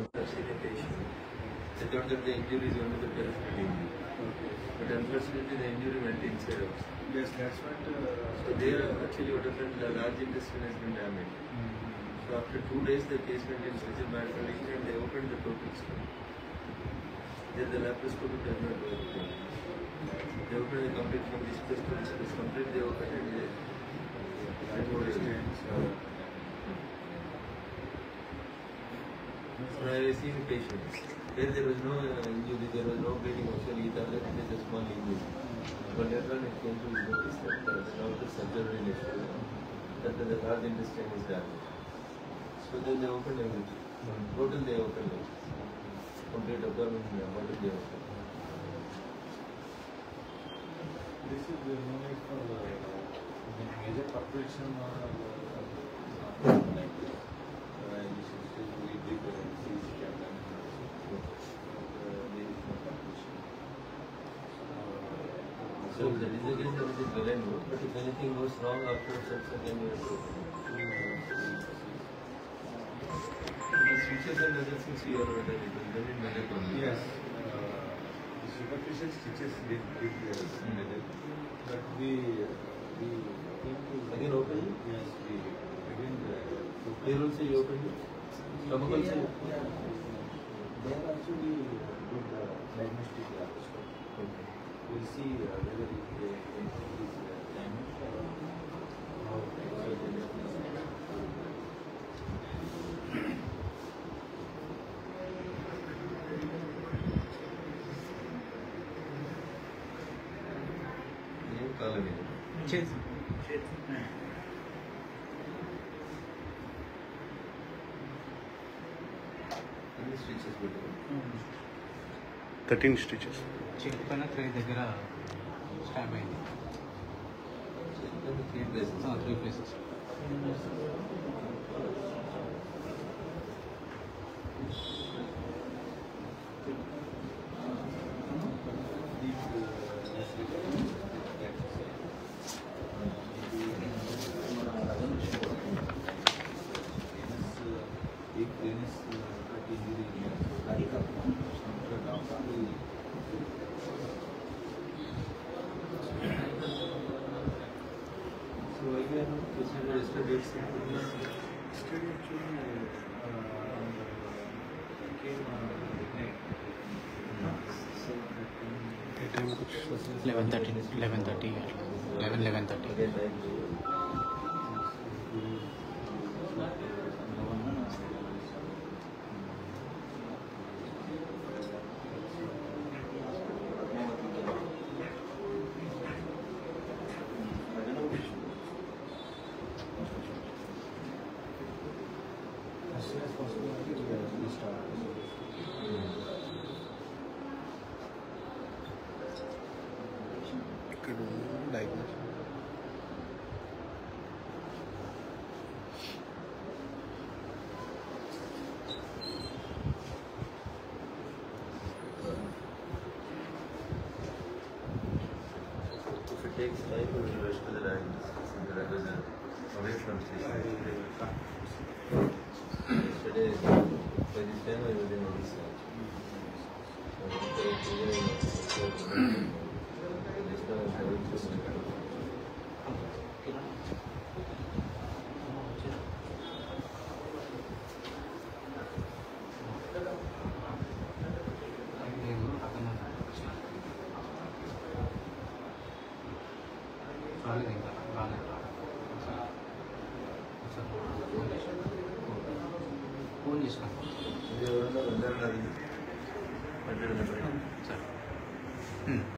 They thought that the injury is only the peripheral injury. Okay. But unfortunately the injury went inside also. Yes, that's what. So there actually what happened, the large intestine has been damaged. So after 2 days the case went in such a bad condition and they opened the total stomach. Then the laparoscopy does not work. They opened the complete from this place to this place, complete they opened and they removed it. So I was seeing patients. There was no injury, there was no bleeding actually, it was a small injury. But later on it came to notice that the doctors observed that the large intestine is damaged. So then they opened everything. Total they opened it. Complete abdomen, bottom they opened. This is no need for major perforation or like this is still we did CC scan. So that is again everything well and good, but if anything goes wrong afterwards, again you have to the switches and other things you are done it in medical. Yes, the superficial stitches did medical, but we came to again open it? Yes, we again here also you open it? Stomach also? There also we did diagnostic labs. We'll see whether it is damaged or how. Cheers. Any stitches will do. 13 stitches. Check పైన 3 దగ్గర stab అయింది. 3 places. 3 places. So again, yesterday Yesterday came midnight. So ఏ టైంకి వచ్చి 11:30 11:30. again night. as soon as possible, we start. ఇక్కడ diagnose If it takes time, we will rush to the diagnosis and the revision away from station. Yesterday, by this time I was in a research. This time I'm having to phone చేసినాను ఎవరన్నా వెళ్ళాలి. Sir